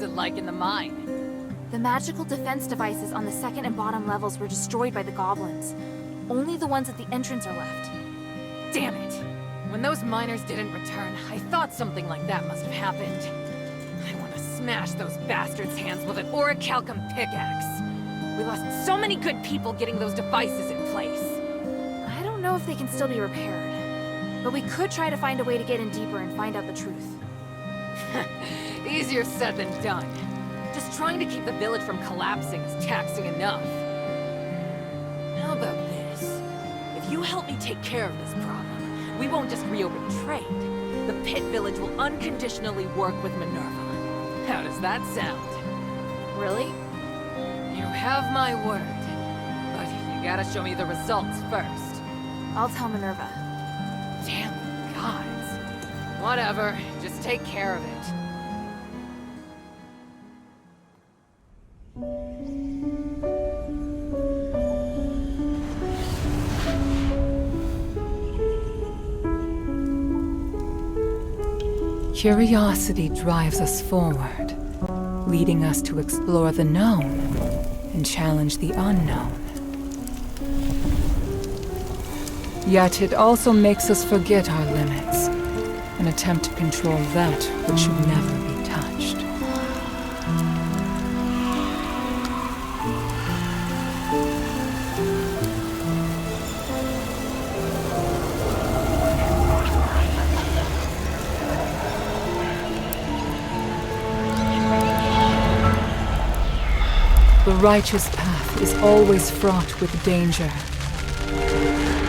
it like in the mine? The magical defense devices on the second and bottom levels were destroyed by the goblins. Only the ones at the entrance are left. Damn it! When those miners didn't return, I thought something like that must have happened. I want to smash those bastards' hands with an orichalcum pickaxe. We lost so many good people getting those devices in place. I don't know if they can still be repaired, but we could try to find a way to get in deeper and find out the truth. Easier said than done. Just trying to keep the village from collapsing is taxing enough. How about this? If you help me take care of this problem, we won't just reopen trade. The Pit Village will unconditionally work with Minerva. How does that sound? Really? You have my word. But you gotta show me the results first. I'll tell Minerva. Damn the gods. Whatever, just take care of it. Curiosity drives us forward, leading us to explore the known and challenge the unknown. Yet it also makes us forget our limits and attempt to control that which should never be touched. The righteous path is always fraught with danger.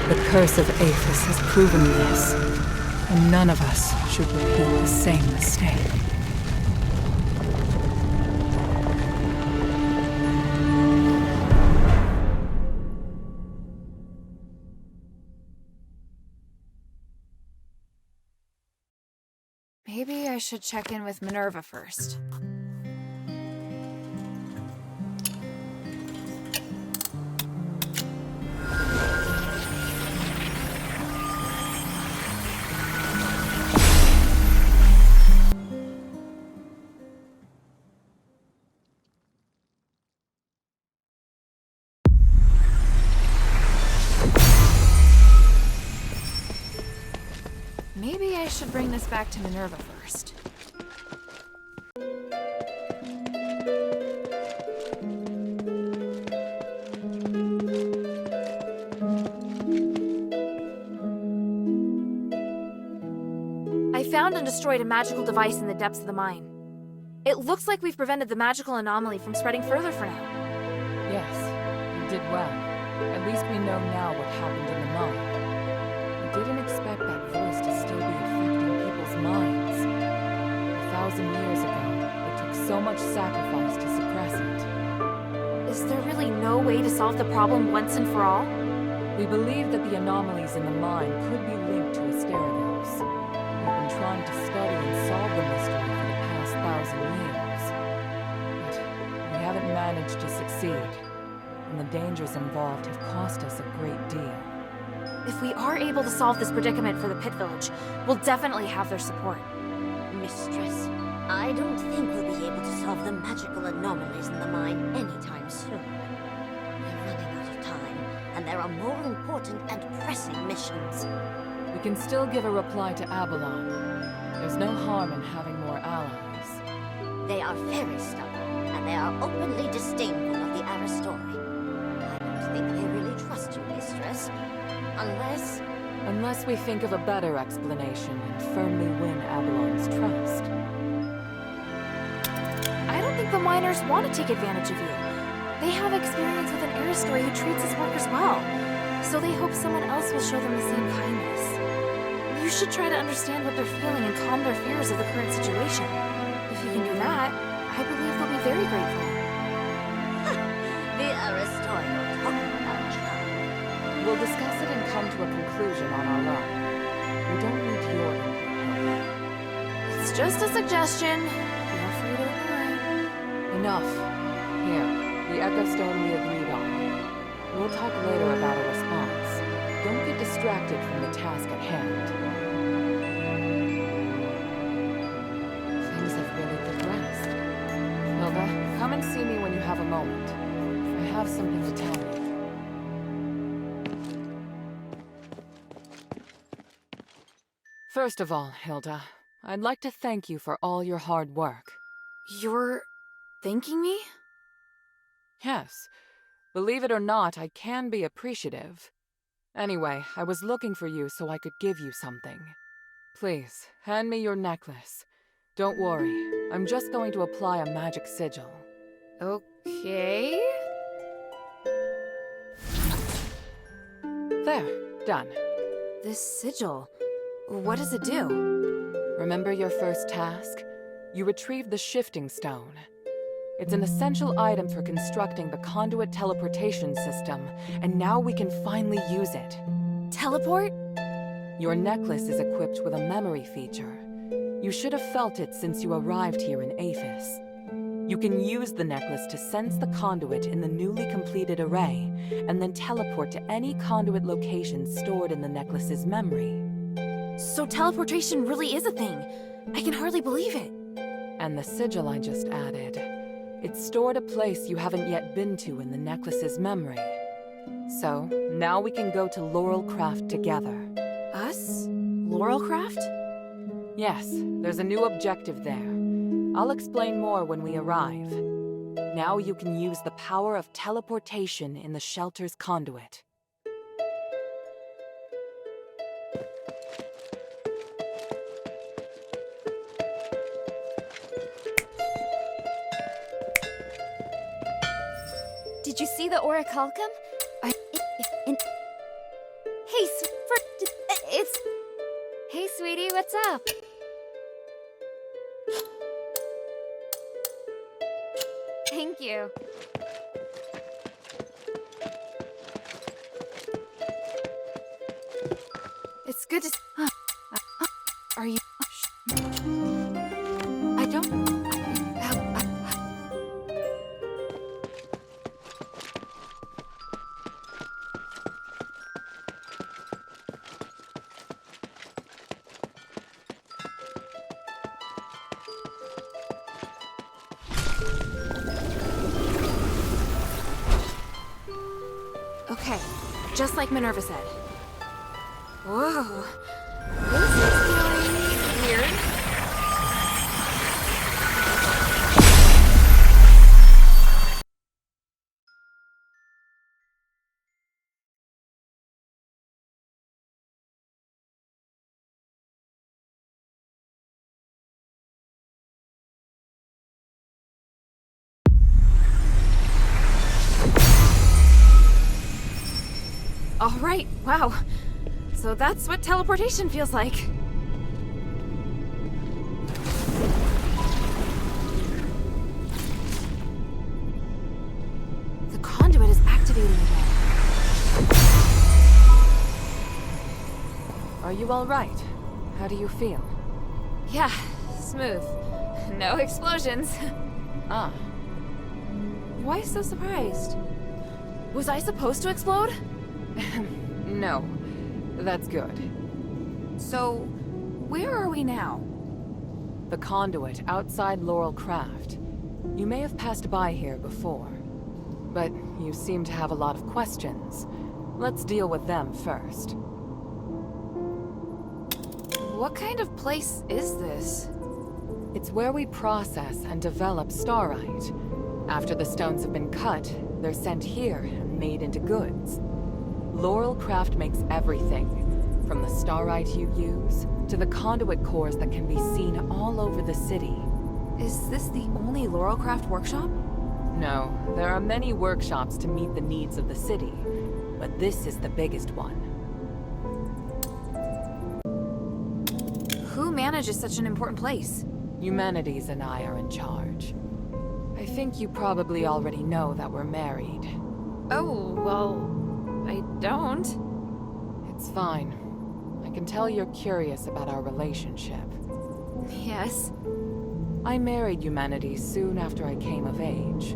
The curse of Aphes has proven this, and none of us should repeat the same mistake. Maybe I should check in with Minerva first. Maybe I should bring this back to Minerva first. I found and destroyed a magical device in the depths of the mine. It looks like we've prevented the magical anomaly from spreading further for now. Yes, you did well. At least we know now what happened in the mine. I didn't expect that voice to still be affecting people's minds. 1,000 years ago, it took so much sacrifice to suppress it. Is there really no way to solve the problem once and for all? We believe that the anomalies in the mine could be linked to Asterigos. We've been trying to study and solve the mystery for the past 1,000 years. But we haven't managed to succeed, and the dangers involved have cost us a great deal. If we are able to solve this predicament for the Pit Village, we'll definitely have their support. Mistress, I don't think we'll be able to solve the magical anomalies in the mine anytime soon. We're running out of time, and there are more important and pressing missions. We can still give a reply to Avalon. There's no harm in having more allies. They are very stubborn, and they are openly disdainful of the Aristori. I don't think they really trust you, Mistress. Unless we think of a better explanation and firmly win Avalon's trust. I don't think the miners want to take advantage of you. They have experience with an Aristori who treats his workers well, so they hope someone else will show them the same kindness. You should try to understand what they're feeling and calm their fears of the current situation. If you can do that, I believe they'll be very grateful. The Aristori are talking about charm. We'll discuss it and come to a conclusion on our own. We don't need your input. It's just a suggestion. Feel free to ignore it. Enough. Here, the Echo Stone we agreed on. We'll talk later about a response. Don't get distracted from the task at hand. Things have really progressed. Come and see me when you have a moment. I have something to tell you. First of all, Hilda, I'd like to thank you for all your hard work. You're thanking me? Yes. Believe it or not, I can be appreciative. Anyway, I was looking for you so I could give you something. Please, hand me your necklace. Don't worry, I'm just going to apply a magic sigil. Okay. There, done. This sigil, what does it do? Remember your first task? You retrieved the shifting stone. It's an essential item for constructing the conduit teleportation system, and now we can finally use it. Teleport? Your necklace is equipped with a memory feature. You should have felt it since you arrived here in Aphes. You can use the necklace to sense the conduit in the newly completed array, and then teleport to any conduit location stored in the necklace's memory. So teleportation really is a thing. I can hardly believe it. And the sigil I just added. It's stored a place you haven't yet been to in the necklace's memory. So, now we can go to Laurel Craft together. Us? Laurel Craft? Yes, there's a new objective there. I'll explain more when we arrive. Now you can use the power of teleportation in the shelter's conduit. Did you see the orichalcum? Hey, it's... Hey, sweetie, what's up? Thank you. It's good to... Are you... I don't... Okay, just like Minerva said. Whoa, this is feeling weird. All right, wow. So that's what teleportation feels like. The conduit is activating again. Are you all right? How do you feel? Yeah, smooth. No explosions. Ah, Why so surprised? Was I supposed to explode? no. That's good. So, where are we now? The conduit outside Laurel Craft. You may have passed by here before, but you seem to have a lot of questions. Let's deal with them first. What kind of place is this? It's where we process and develop starite. After the stones have been cut, they're sent here and made into goods. Laurel Craft makes everything, from the starite you use, to the conduit cores that can be seen all over the city. Is this the only Laurel Craft workshop? No, there are many workshops to meet the needs of the city, but this is the biggest one. Who manages such an important place? Humanities and I are in charge. I think you probably already know that we're married. Oh, well, I don't. It's fine. I can tell you're curious about our relationship. Yes. I married Humanities soon after I came of age.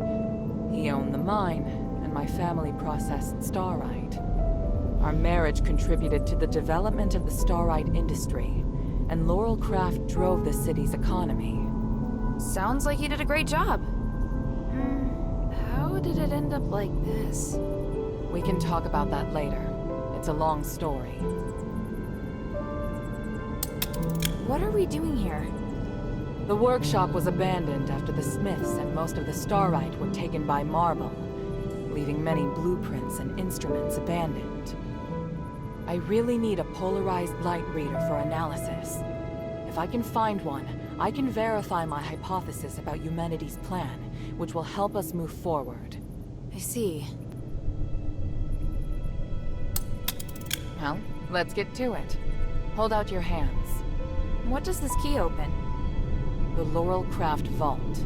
He owned the mine, and my family processed starite. Our marriage contributed to the development of the starite industry, and Laurel Craft drove the city's economy. Sounds like you did a great job. did it end up like this? We can talk about that later. It's a long story. What are we doing here? The workshop was abandoned after the smiths and most of the starite were taken by Marble, leaving many blueprints and instruments abandoned. I really need a polarized light reader for analysis. If I can find one, I can verify my hypothesis about humanity's plan, which will help us move forward. I see. Well, let's get to it. Hold out your hands. What does this key open? The Laurel Craft Vault.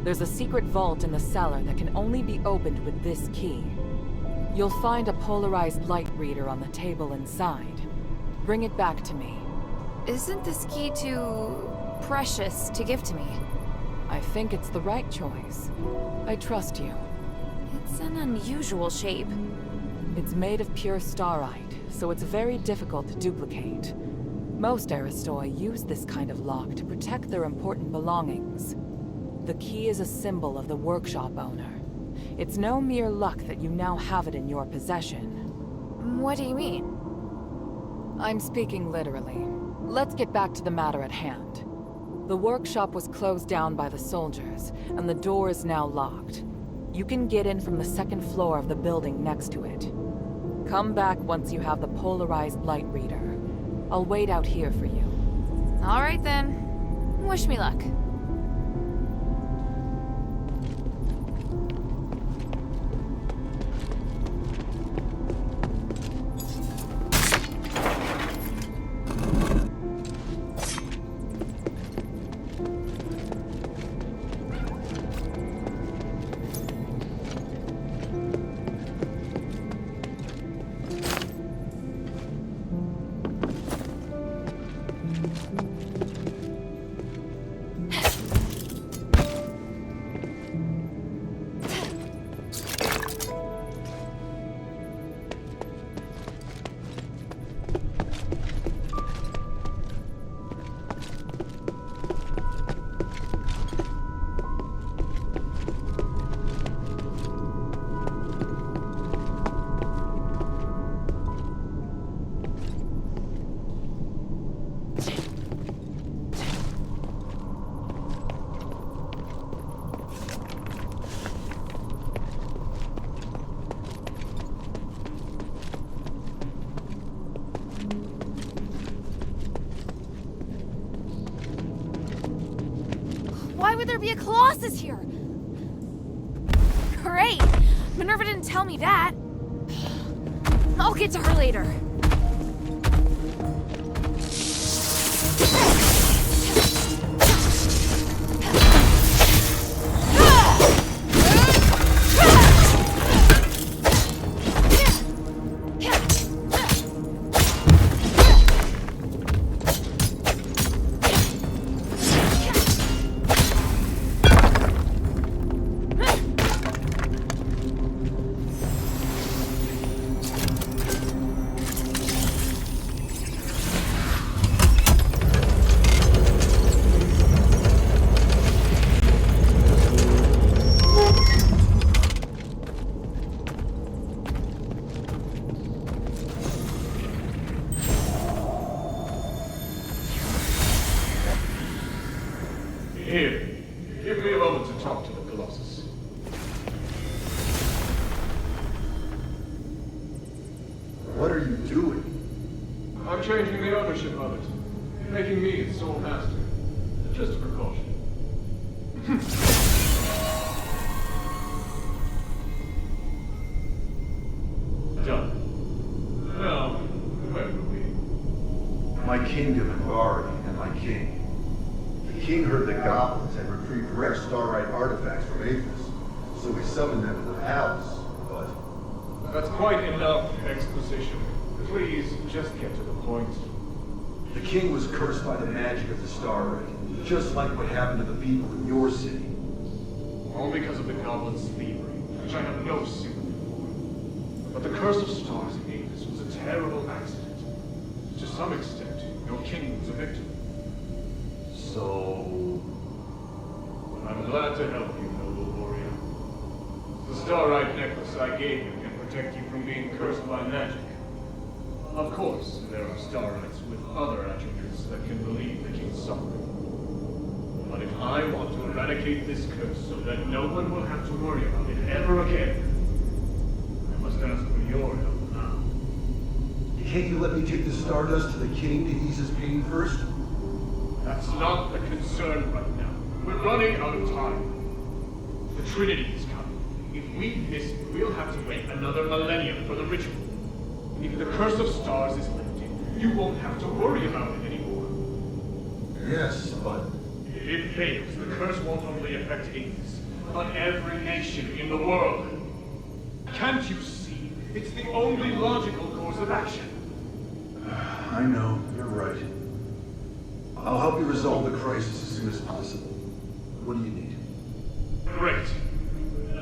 There's a secret vault in the cellar that can only be opened with this key. You'll find a polarized light reader on the table inside. Bring it back to me. Isn't this key too precious to give to me? I think it's the right choice. I trust you. It's an unusual shape. It's made of pure starite, so it's very difficult to duplicate. Most Aristoi use this kind of lock to protect their important belongings. The key is a symbol of the workshop owner. It's no mere luck that you now have it in your possession. What do you mean? I'm speaking literally. Let's get back to the matter at hand. The workshop was closed down by the soldiers, and the door is now locked. You can get in from the second floor of the building next to it. Come back once you have the polarized light reader. I'll wait out here for you. All right then. Wish me luck. Why would there be a Colossus here? Great! Minerva didn't tell me that. I'll get to her later. Here, give me a moment to talk to the Colossus. What are you doing? I'm changing the ownership of it, making me its sole master. Just a precaution. Done. Now, where were we? My kingdom Embark and my king. The king heard the goblins had retrieved rare starite artifacts from Aphes, so we summoned them to the palace, but... That's quite enough exposition. Please, just get to the point. The king was cursed by the magic of the starite, just like what happened to the people in your city. All because of the goblin's thievery, which I have no sympathy for. But the curse of stars in Aphes was a terrible accident. To some extent, your king was a victim. So... I'm glad to help you, noble warrior. The starlight necklace I gave you can protect you from being cursed by magic. Of course, there are starlights with other attributes that can relieve the king's suffering. But if I want to eradicate this curse so that no one will have to worry about it ever again, I must ask for your help now. Can't you let me take the stardust to the king to ease his pain first? That's not the concern right now. We're running out of time. The Trinity is coming. If we miss it, we'll have to wait another millennium for the ritual. If the Curse of Stars is lifted, you won't have to worry about it anymore. Yes, but... If it fails, the curse won't only affect Aphes, but every nation in the world. Can't you see? It's the only logical course of action. I know, you're right. I'll help you resolve the crisis as soon as possible. What do you need? Great.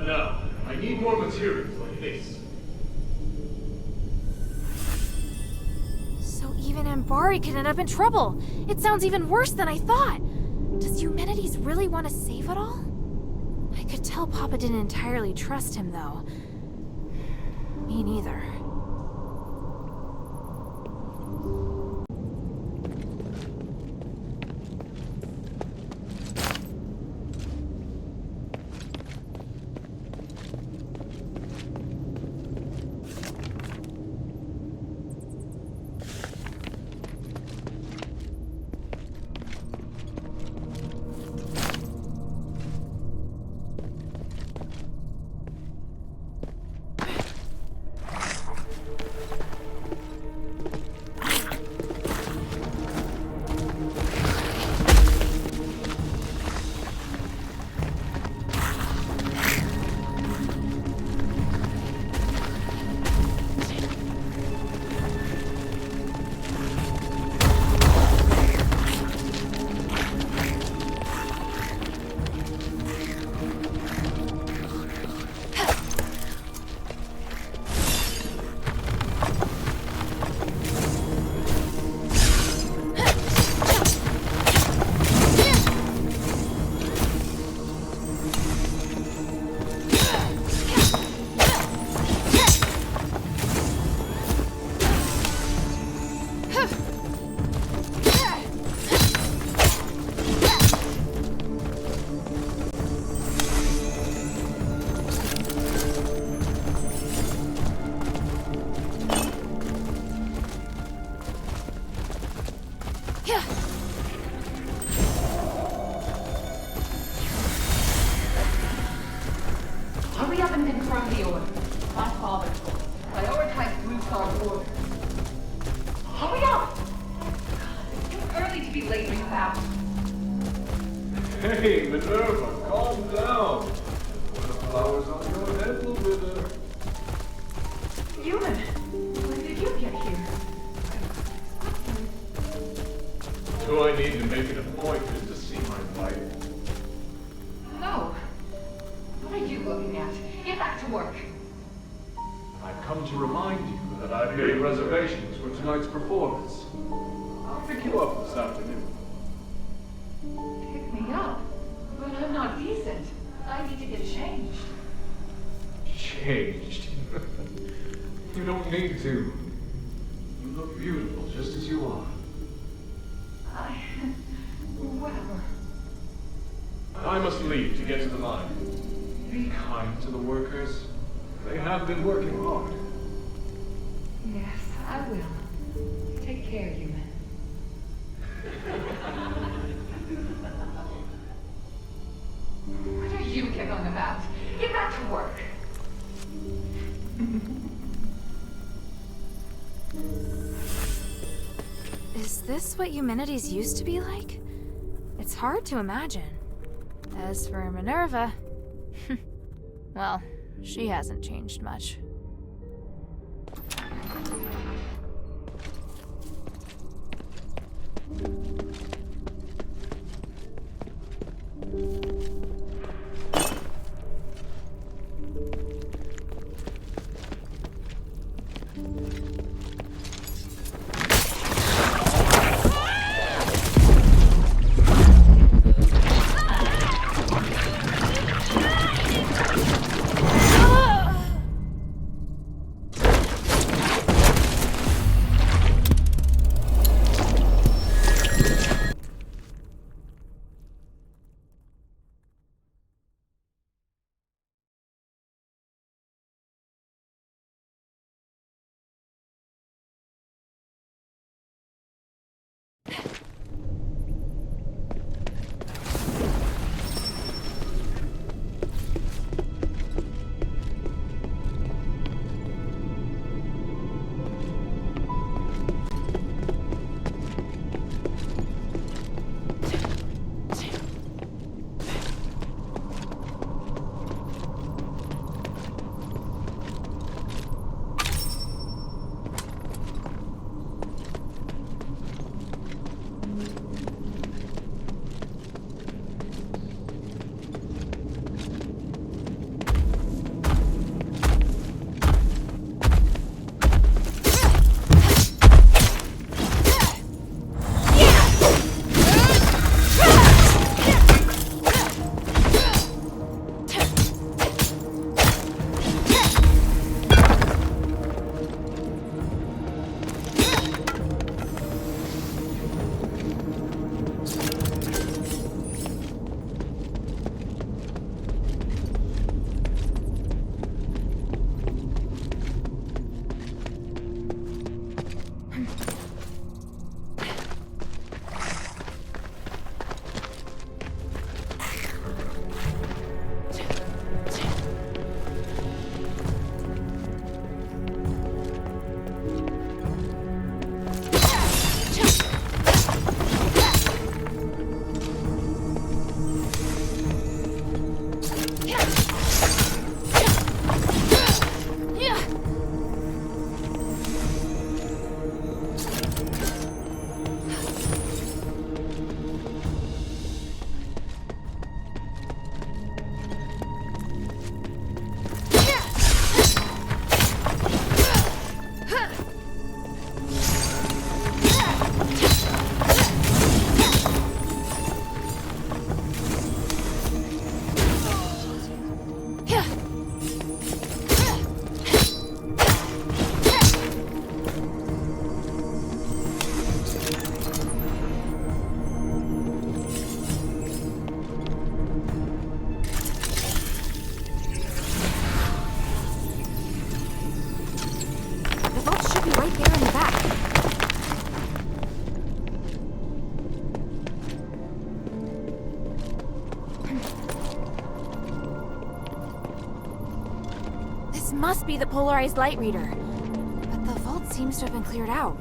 Now, I need more materials like this. So even Embark could end up in trouble. It sounds even worse than I thought. Does Eumenides really want to save it all? I could tell Papa didn't entirely trust him, though. Me neither. Hurry up and confirm the order. My father told us. Prioritize Blue Star's order. Hurry up! It's too early to be lazing about. Hey, Minerva, calm down. When the flowers on your head will wither. Human, when did you get here? Do I need to make an appointment to see my wife? No. What are you looking at? Get back to work. I've come to remind you that I've made reservations for tonight's performance. I'll pick you up this afternoon. Pick me up? But I'm not decent. I need to get changed. Changed? You don't need to. You look beautiful just as you are. Whatever. I must leave to get to the mine. Be kind to the workers. They have been working hard. Yes, I will. Take care, human. What are you giggling about? Get back to work. Is this what Eumenides used to be like? It's hard to imagine. As for Minerva, well, she hasn't changed much. Must be the polarized light reader. But the vault seems to have been cleared out.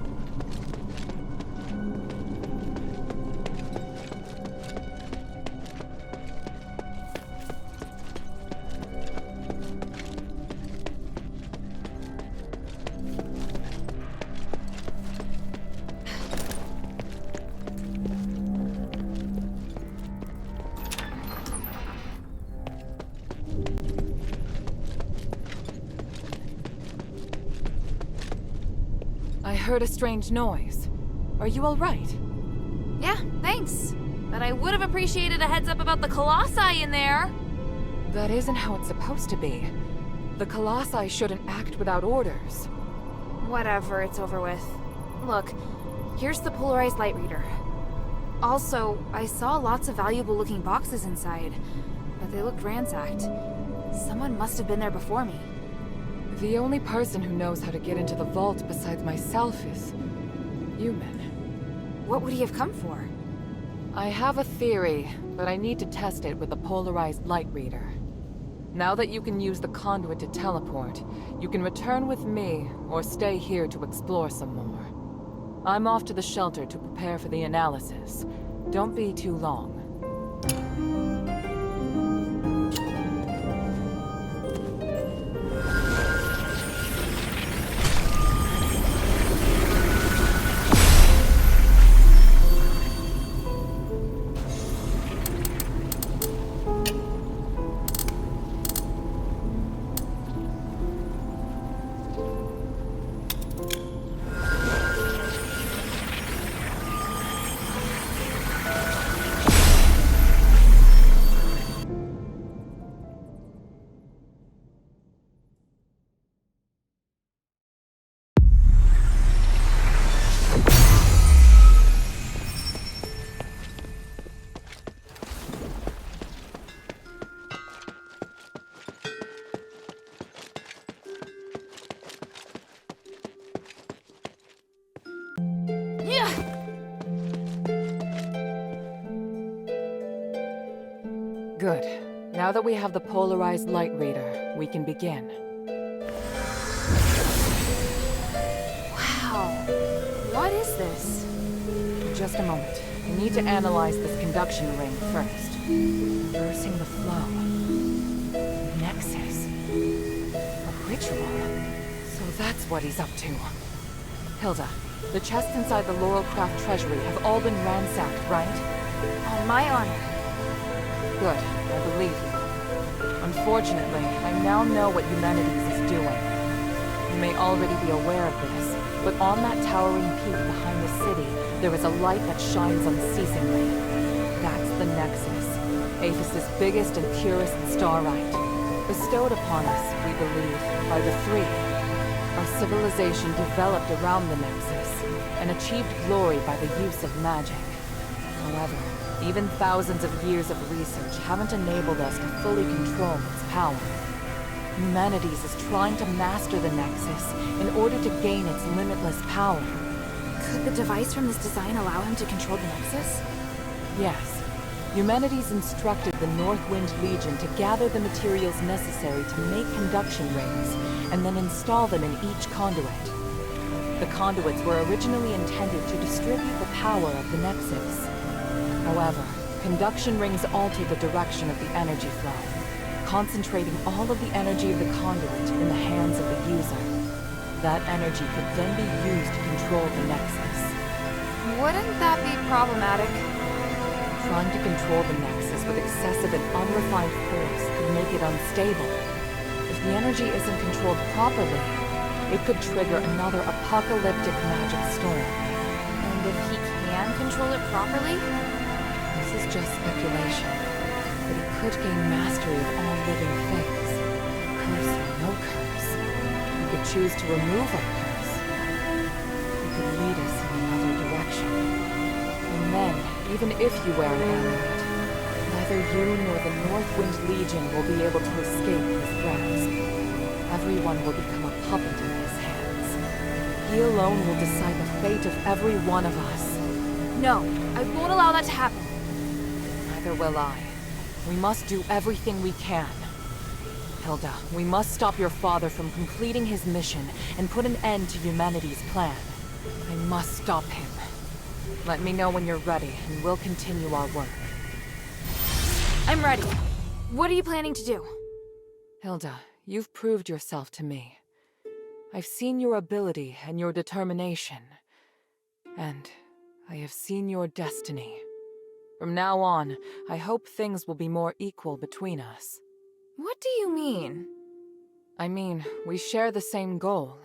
I heard a strange noise. Are you all right? Yeah, thanks. But I would have appreciated a heads up about the colossi in there. That isn't how it's supposed to be. The colossi shouldn't act without orders. Whatever, it's over with. Look, here's the polarized light reader. Also, I saw lots of valuable looking boxes inside, but they looked ransacked. Someone must have been there before me. The only person who knows how to get into the vault besides myself is human. What would he have come for? I have a theory, but I need to test it with the polarized light reader. Now that you can use the conduit to teleport, you can return with me or stay here to explore some more. I'm off to the shelter to prepare for the analysis. Don't be too long. Good. Now that we have the polarized light reader, we can begin. Wow. What is this? Just a moment. I need to analyze this conduction ring first. Reversing the flow. Nexus. A ritual. So that's what he's up to. Hilda, the chests inside the Laurel Craft treasury have all been ransacked, right? On my honor. Good, I believe you. Unfortunately, I now know what Humanities is doing. You may already be aware of this, but on that towering peak behind the city, there is a light that shines unceasingly. That's the Nexus, Aphes' biggest and purest starlight. Bestowed upon us, we believe, by the Three. Our civilization developed around the Nexus, and achieved glory by the use of magic. However, even thousands of years of research haven't enabled us to fully control its power. Humanities is trying to master the Nexus in order to gain its limitless power. Could the device from this design allow him to control the Nexus? Yes. Humanities instructed the Northwind Legion to gather the materials necessary to make conduction rings, and then install them in each conduit. The conduits were originally intended to distribute the power of the Nexus. However, conduction rings alter the direction of the energy flow, concentrating all of the energy of the conduit in the hands of the user. That energy could then be used to control the Nexus. Wouldn't that be problematic? Trying to control the Nexus with excessive and unrefined force could make it unstable. If the energy isn't controlled properly, it could trigger another apocalyptic magic storm. And if he can control it properly? This is just speculation, but he could gain mastery of all living things. Curse or no curse. He could choose to remove our curse. He could lead us in another direction. And then, even if you wear an amulet, neither you nor the Northwind Legion will be able to escape his grasp. Everyone will become a puppet in his hands. He alone will decide the fate of every one of us. No, I won't allow that to happen. Neither will I. We must do everything we can. Hilda, we must stop your father from completing his mission and put an end to humanity's plan. I must stop him. Let me know when you're ready, and we'll continue our work. I'm ready. What are you planning to do? Hilda, you've proved yourself to me. I've seen your ability and your determination. And I have seen your destiny. From now on, I hope things will be more equal between us. What do you mean? I mean, we share the same goal.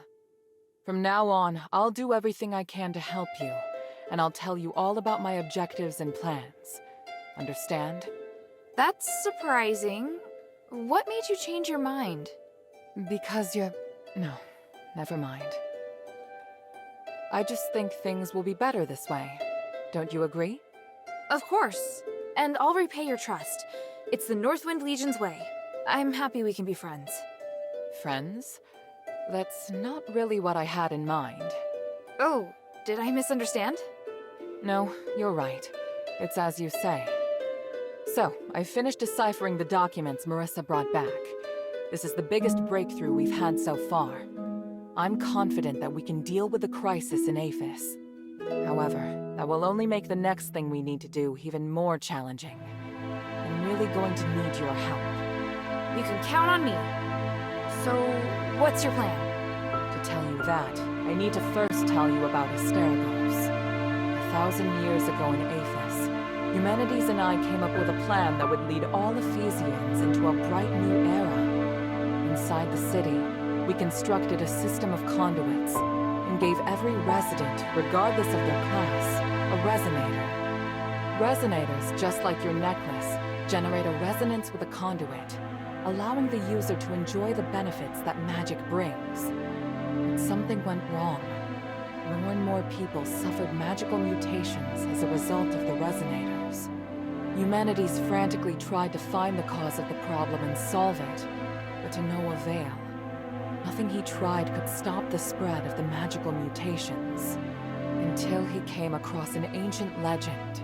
From now on, I'll do everything I can to help you, and I'll tell you all about my objectives and plans. Understand? That's surprising. What made you change your mind? Because you're... No, never mind. I just think things will be better this way. Don't you agree? Of course. And I'll repay your trust. It's the Northwind Legion's way. I'm happy we can be friends. Friends? That's not really what I had in mind. Oh, did I misunderstand? No, you're right. It's as you say. So, I finished deciphering the documents Marissa brought back. This is the biggest breakthrough we've had so far. I'm confident that we can deal with the crisis in Aphes. However, that will only make the next thing we need to do even more challenging. I'm really going to need your help. You can count on me. So, what's your plan? To tell you that, I need to first tell you about Asterigos. 1,000 years ago in Aphes, Humanities and I came up with a plan that would lead all Ephesians into a bright new era. Inside the city, we constructed a system of conduits and gave every resident, regardless of their class, a resonator. Resonators, just like your necklace, generate a resonance with a conduit, allowing the user to enjoy the benefits that magic brings. But something went wrong. More and more people suffered magical mutations as a result of the resonators. Humanities frantically tried to find the cause of the problem and solve it, but to no avail. Nothing he tried could stop the spread of the magical mutations, until he came across an ancient legend.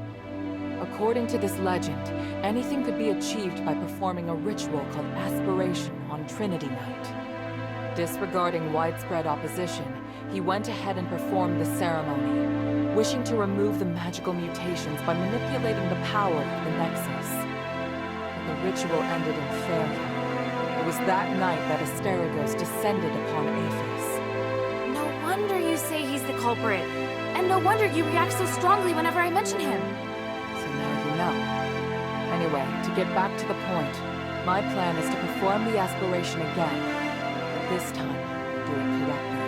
According to this legend, anything could be achieved by performing a ritual called aspiration on Trinity Night. Disregarding widespread opposition, he went ahead and performed the ceremony, wishing to remove the magical mutations by manipulating the power of the Nexus. But the ritual ended in failure. It was that night that Asterigos descended upon Aphes. No wonder you say he's the culprit. And no wonder you react so strongly whenever I mention him. So now you know. Anyway, to get back to the point, my plan is to perform the aspiration again, but this time, do it correctly.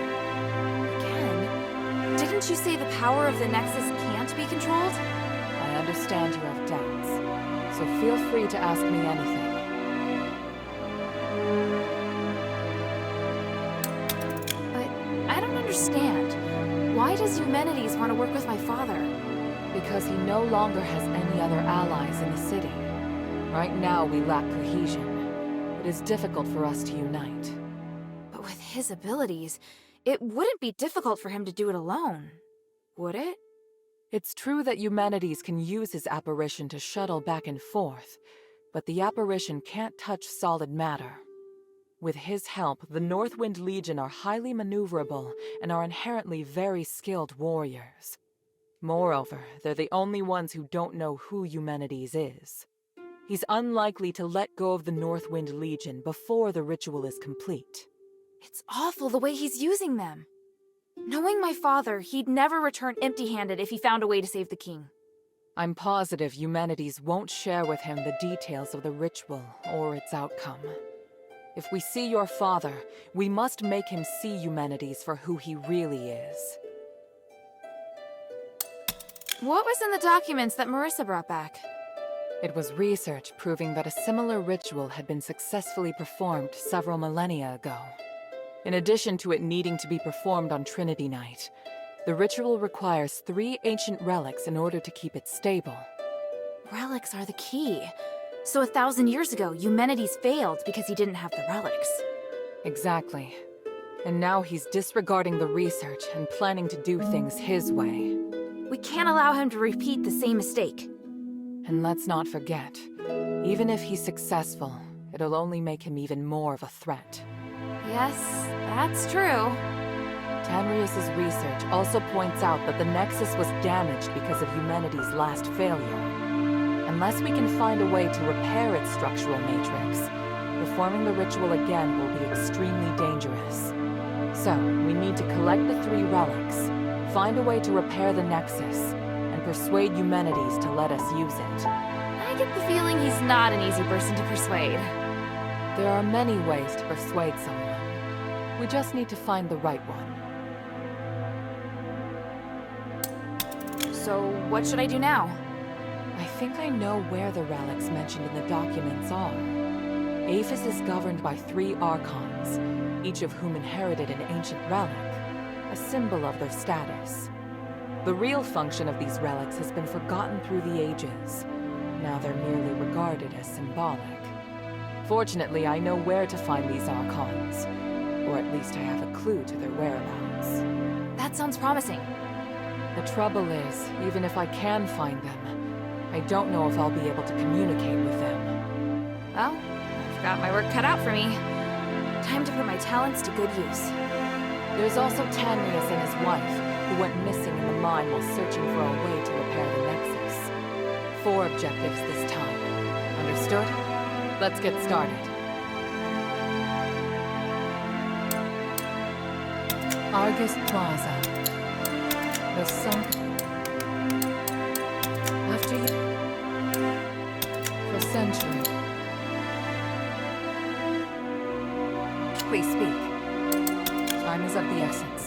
Again? Didn't you say the power of the Nexus can't be controlled? I understand you have doubts, so feel free to ask me anything. But I don't understand. Why does Eumenides want to work with my father? Because he no longer has any other allies in the city. Right now, we lack cohesion. It is difficult for us to unite. But with his abilities, it wouldn't be difficult for him to do it alone, would it? It's true that Eumenides can use his apparition to shuttle back and forth, but the apparition can't touch solid matter. With his help, the Northwind Legion are highly maneuverable and are inherently very skilled warriors. Moreover, they're the only ones who don't know who Eumenides is. He's unlikely to let go of the Northwind Legion before the ritual is complete. It's awful the way he's using them. Knowing my father, he'd never return empty-handed if he found a way to save the king. I'm positive Eumenides won't share with him the details of the ritual or its outcome. If we see your father, we must make him see Eumenides for who he really is. What was in the documents that Marissa brought back? It was research proving that a similar ritual had been successfully performed several millennia ago. In addition to it needing to be performed on Trinity Night, the ritual requires 3 ancient relics in order to keep it stable. Relics are the key. So 1,000 years ago, Eumenides failed because he didn't have the relics. Exactly. And now he's disregarding the research and planning to do things his way. We can't allow him to repeat the same mistake. And let's not forget, even if he's successful, it'll only make him even more of a threat. Yes, that's true. Tanrius's research also points out that the Nexus was damaged because of Eumenides' last failure. Unless we can find a way to repair its structural matrix, performing the ritual again will be extremely dangerous. So, we need to collect the 3 relics, find a way to repair the Nexus, and persuade Eumenides to let us use it. I get the feeling he's not an easy person to persuade. There are many ways to persuade someone. We just need to find the right one. So, what should I do now? I think I know where the relics mentioned in the documents are. Aphes is governed by 3 archons, each of whom inherited an ancient relic, a symbol of their status. The real function of these relics has been forgotten through the ages. Now they're merely regarded as symbolic. Fortunately, I know where to find these archons, or at least I have a clue to their whereabouts. That sounds promising. The trouble is, even if I can find them, I don't know if I'll be able to communicate with them. Well, I've got my work cut out for me. Time to put my talents to good use. There's also Tanrius and his wife, who went missing in the mine while searching for a way to repair the Nexus. 4 objectives this time. Understood? Let's get started. Argus Plaza. The sunk... After you... For centuries. Please speak. Time is of the essence.